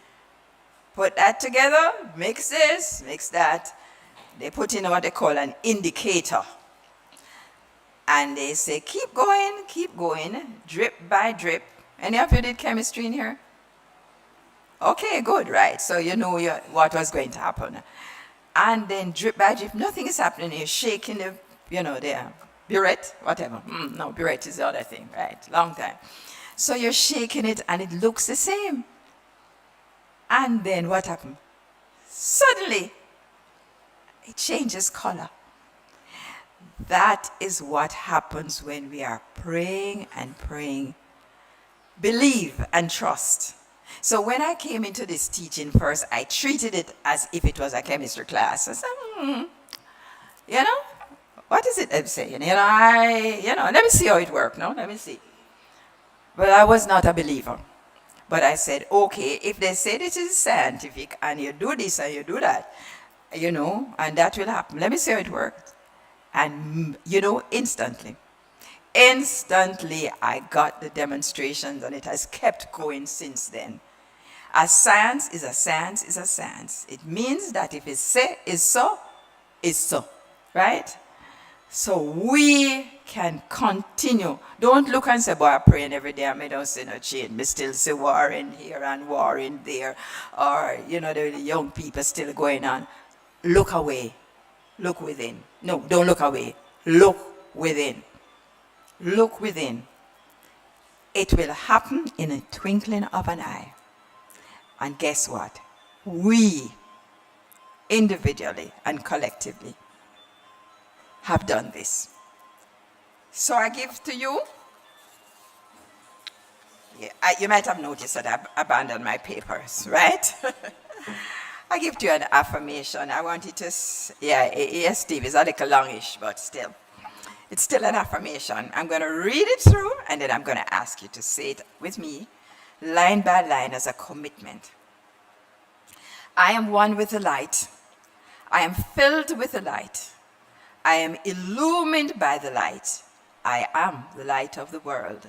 put that together, mix this, mix that. They put in what they call an indicator. And they say, keep going, drip by drip. Any of you did chemistry in here? Okay, good, right. So you know what was going to happen. And then drip by drip, nothing is happening. You're shaking the, the burette, whatever. No, burette is the other thing, right? Long time. So you're shaking it and it looks the same. And then what happened? Suddenly, it changes color. That is what happens when we are praying and praying. Believe and trust. So when I came into this teaching first, I treated it as if it was a chemistry class. I said, what is it I'm saying? Let me see how it works. No, let me see. But I was not a believer. But I said, okay, if they say this is scientific and you do this and you do that, and that will happen. Let me see how it works. And, instantly, instantly I got the demonstrations, and it has kept going since then. A science is a science is a science. It means that if it's say is so, it's so, right? So we can continue. Don't look and say, boy, I'm praying every day and I don't see no change. Me still see war in here and war in there. Or, the young people still going on. Look away. Look within. No, don't look away. Look within. Look within. It will happen in a twinkling of an eye. And guess what? We, individually and collectively, have done this. So I give to you, you might have noticed that I abandoned my papers, right? I give to you an affirmation. I want you to, yes, Steve, it's a little longish, but still. It's still an affirmation. I'm going to read it through, and then I'm going to ask you to say it with me, line by line, as a commitment. I am one with the light. I am filled with the light. I am illumined by the light. I am the light of the world.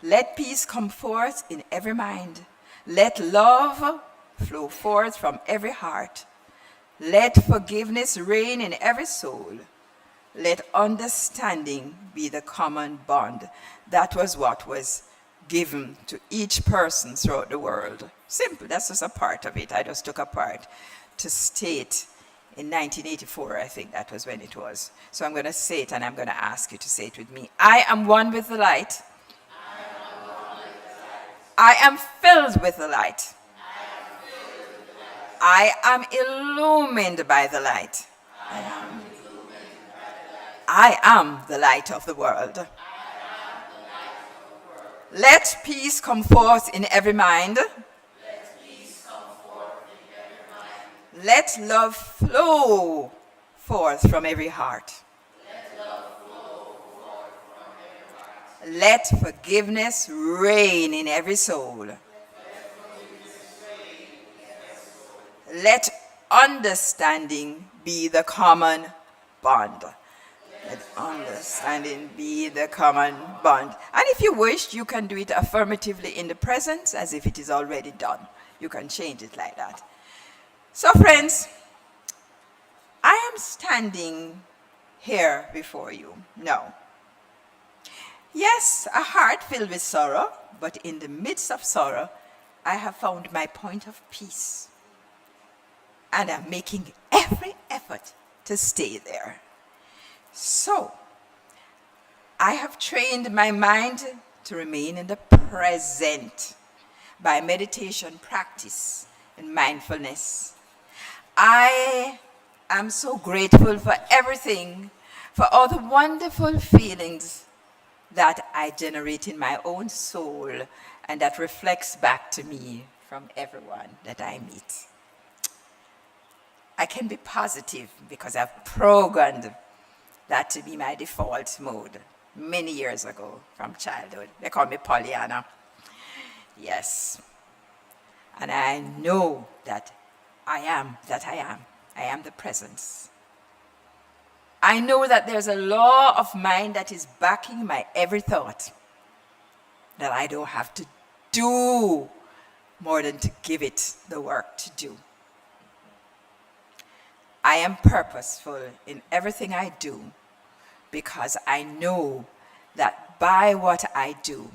Let peace come forth in every mind. Let love flow forth from every heart. Let forgiveness reign in every soul. Let understanding be the common bond. That was what was given to each person throughout the world. Simple, that's just a part of it. I just took a part to state in 1984, I think that was when it was. So I'm going to say it, and I'm going to ask you to say it with me. I am one with the light. I am filled with the light. I am illumined by the light. I am the light of the world. Let peace come forth in every mind. Let love flow forth from every heart. Let forgiveness reign in every soul. Let understanding be the common bond. Let understanding be the common bond. And if you wish, you can do it affirmatively in the present as if it is already done. You can change it like that. So friends, I am standing here before you now. Yes, a heart filled with sorrow, but in the midst of sorrow, I have found my point of peace. And I'm making every effort to stay there. So, I have trained my mind to remain in the present by meditation practice and mindfulness. I am so grateful for everything, for all the wonderful feelings that I generate in my own soul and that reflects back to me from everyone that I meet. I can be positive because I've programmed that to be my default mode many years ago from childhood. They call me Pollyanna. Yes. And I know that I am that I am. I am the presence. I know that there's a law of mind that is backing my every thought, that I don't have to do more than to give it the work to do. I am purposeful in everything I do because I know that by what I do,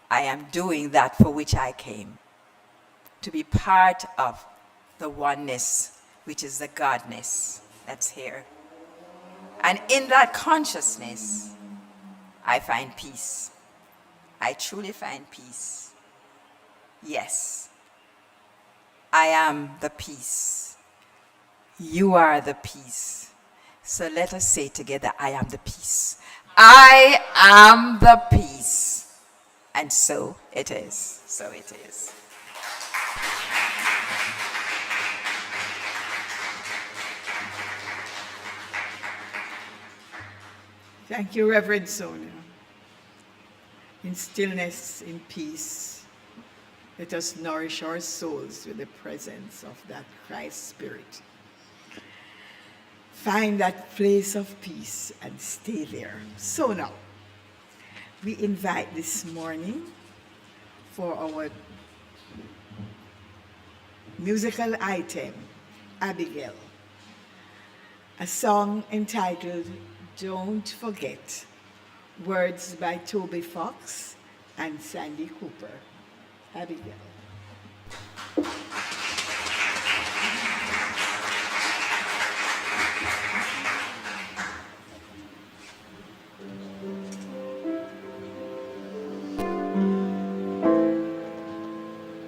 I am doing that for which I came, to be part of the oneness, which is the Godness that's here. And in that consciousness, I find peace. I truly find peace. Yes, I am the peace. You are the peace. So let us say together, I am the peace. I am the peace. And so it is. So it is. Thank you, Reverend Sonia. In stillness, in peace, let us nourish our souls with the presence of that Christ Spirit. Find that place of peace and stay there. So now, we invite this morning for our musical item, Abigail, a song entitled Don't Forget, words by Toby Fox and Sandy Cooper. Abigail.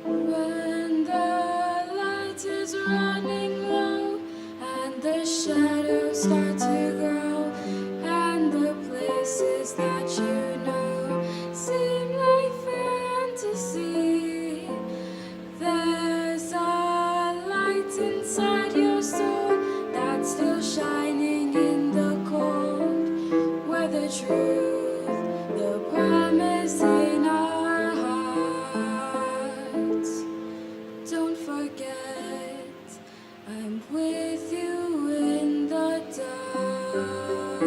When the light is running low and the shadows start to grow and the places that you know seem like fantasy, there's a light inside your soul that's still shining in the cold, where the truth, the promise in our hearts. Don't forget, I'm with you in the dark.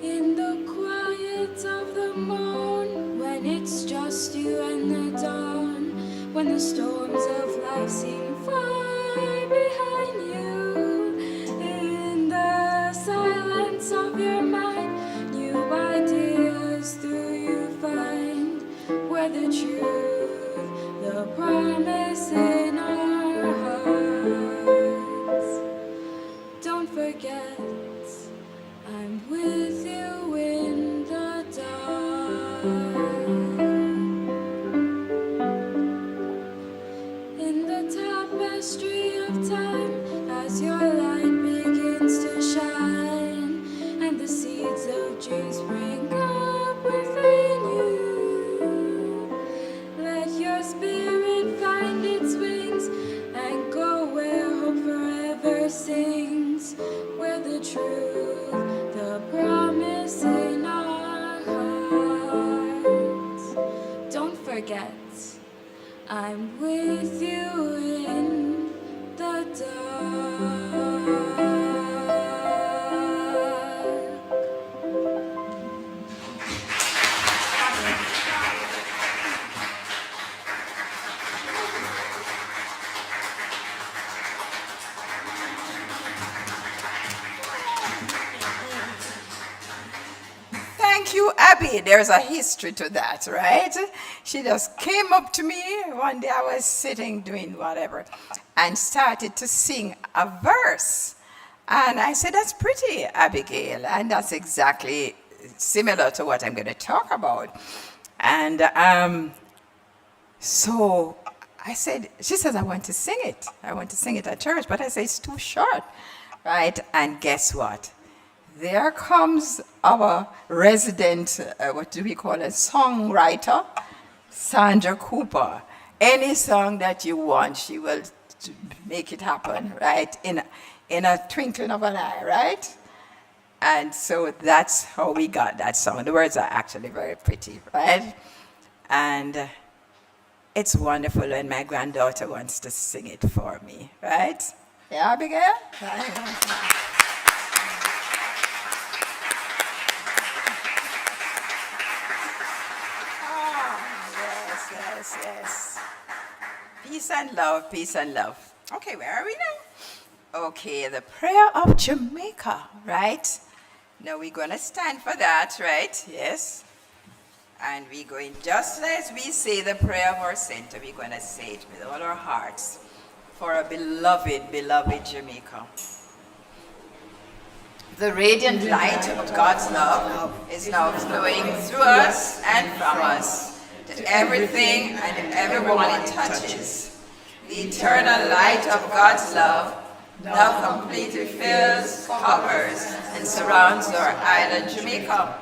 In the quiet of the morn, when it's just you and the dawn, when the storms of life seem far behind you, in the silence of your mind, new ideas do you find, where the truth, the promise in our hearts. Don't forget, I'm with you in the dark. In the tapestry of time, as your light begins to shine, and the seeds of dreams spring up within you, let your spirit find its wings and go where hope forever sings, where the truth, the promise in our hearts. Don't forget, I'm with you in the dark. Thank you, Abby. There's a history to that, right? She just came up to me one day. I was sitting doing whatever and started to sing a verse. And I said, that's pretty, Abigail. And that's exactly similar to what I'm going to talk about. And so I said, she says, I want to sing it. I want to sing it at church. But I said, it's too short, right? And guess what? There comes our resident, what do we call it, songwriter, Sandra Cooper. Any song that you want, she will make it happen, right? In a twinkling of an eye, right? And so that's how we got that song. The words are actually very pretty, right? And it's wonderful when my granddaughter wants to sing it for me, right? Yeah, Abigail? Yes. Peace and love, peace and love. Okay, where are we now? Okay, the prayer of Jamaica, right? Now we're going to stand for that, right? Yes. And we're going, just as we say the prayer of our center, we're going to say it with all our hearts for a beloved, beloved Jamaica. The radiant light of God's love is now flowing through us and from us to everything and everyone it touches. The eternal light of God's love now completely fills, covers, and surrounds our island Jamaica.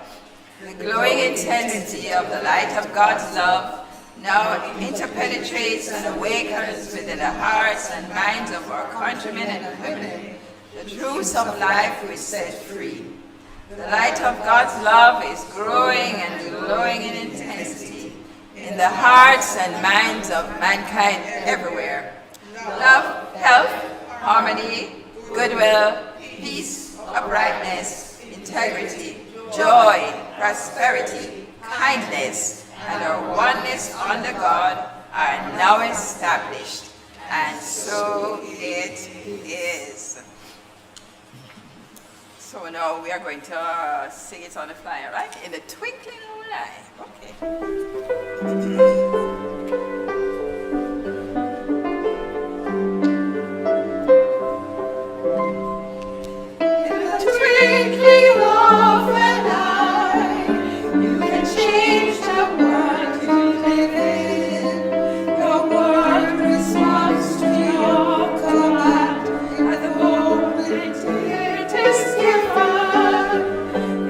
The glowing intensity of the light of God's love now interpenetrates and awakens within the hearts and minds of our countrymen and women. The truths of life we set free. The light of God's love is growing and glowing in intensity in the hearts and minds of mankind everywhere. Love, health, harmony, goodwill, peace, uprightness, integrity, integrity, joy, prosperity, kindness, and our oneness under God are now established. And so it is. So now we are going to sing it on the fly, right? In the twinkling of an eye. Okay. Twinkling of an eye, you can change the world you live in. The world responds to your command at the moment it is given.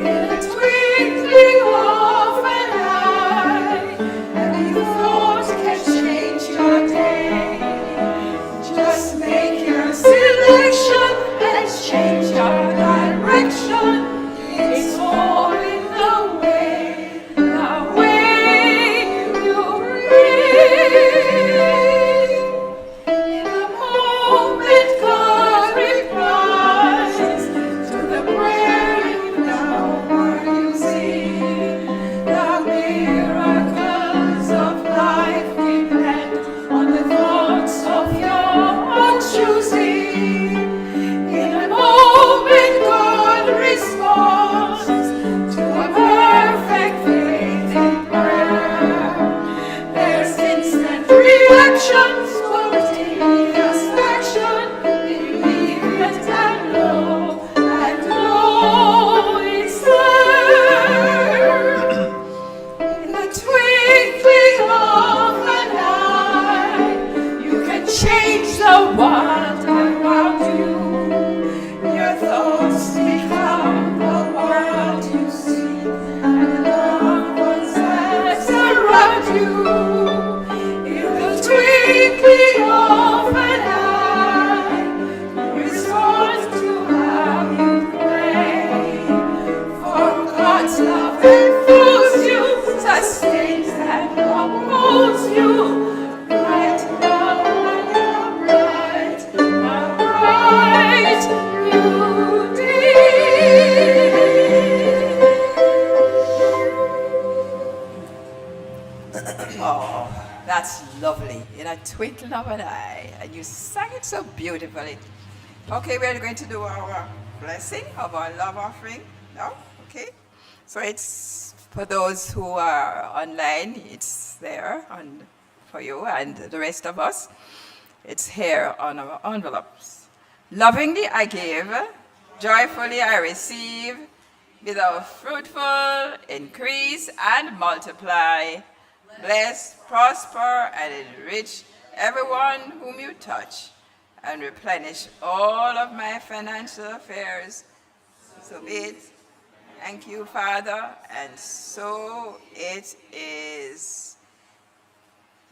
In the twinkling of an eye, every thought can change your day. Just make your selection and change your direction. It's all in the way you breathe. In a moment, God replies to the prayer you now are using. The miracles of life depend on the thoughts of your own choosing. In a moment, God responds to a perfect faith in prayer. There's instant reaction, spontaneous action, immediate and low it's there. In the twinkling of an eye, you can change the world around you. Your thoughts become the world you see, and the loved ones that surround you. In the twinkling of an eye, you respond to how you pray. For God's love infills you, sustains and upholds you. Right now, you're bright, how bright you did. Oh, that's lovely. In a twinkling of an eye. And you sang it so beautifully. Okay, we're going to do our blessing of our love offering now. Okay? So it's for those who are online, it's there for you and the rest of us. It's here on our envelopes. Lovingly I give, joyfully I receive, be thou fruitful, increase and multiply. Bless, prosper, and enrich everyone whom you touch, and replenish all of my financial affairs. So be it. Thank you, Father, and so it is.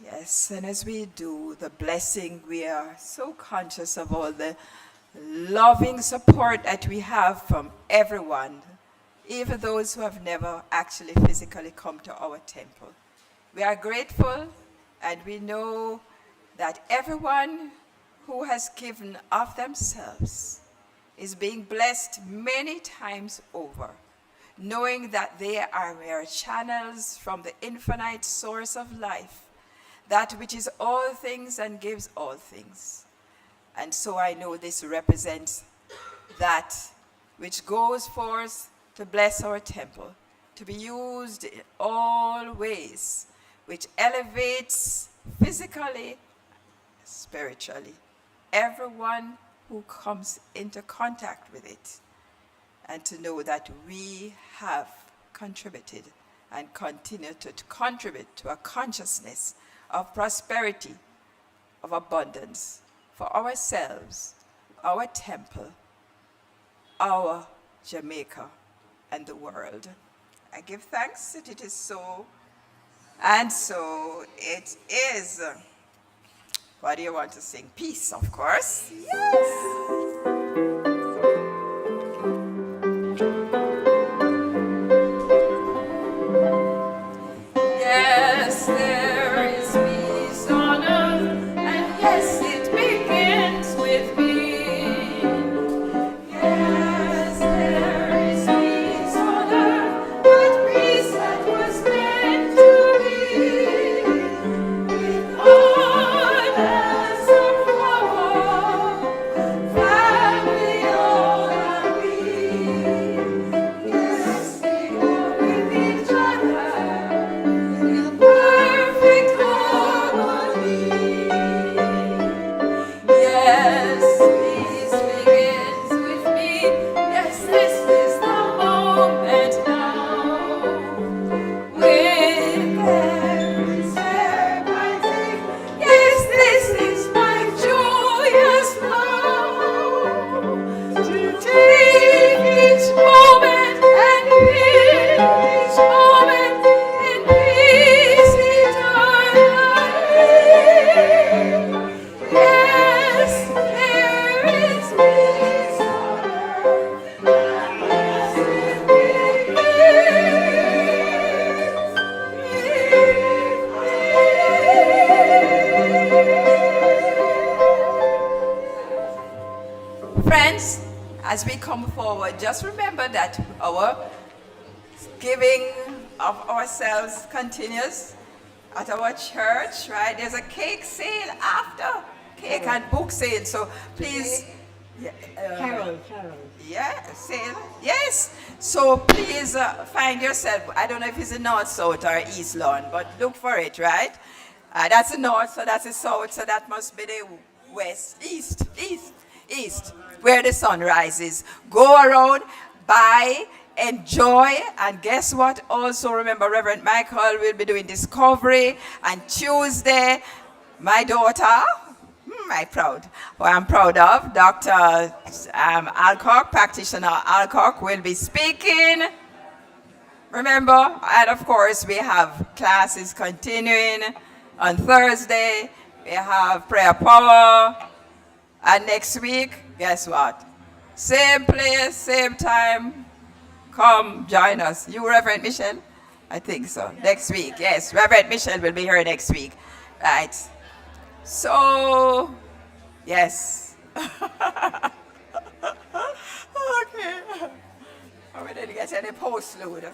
Yes, and as we do the blessing, we are so conscious of all the loving support that we have from everyone, even those who have never actually physically come to our temple. We are grateful, and we know that everyone who has given of themselves is being blessed many times over, knowing that they are mere channels from the infinite source of life, that which is all things and gives all things. And so I know this represents that which goes forth to bless our temple, to be used in all ways, which elevates physically, spiritually, everyone who comes into contact with it, and to know that we have contributed and continue to contribute to a consciousness of prosperity, of abundance for ourselves, our temple, our Jamaica, and the world. I give thanks that it is so, and so it is. What do you want to sing? Peace, of course. Yes. Yes, there is peace on earth, and yes, it begins with me. Yes, there is peace. as we come forward, just remember that our giving of ourselves continues at our church, right? There's a cake sale after, cake and book sale. So please, Carol. yeah, sale, yes. So please find yourself, I don't know if it's the north, south, or east lawn, but look for it, right? That's the north, so that's the south, so that must be the west, east, where the sun rises. Go around, buy, enjoy, and guess what? Also remember, Reverend Michael will be doing discovery, and Tuesday, my daughter, I'm proud of, Dr. Alcock, practitioner Alcock, will be speaking. Remember, and of course, we have classes continuing on Thursday. We have prayer power. And next week, guess what? Same place, same time. Come join us. You, Reverend Michelle? I think so. Next week, yes. Reverend Michelle will be here next week. Right. So, yes. Okay. Oh, we didn't get any post load.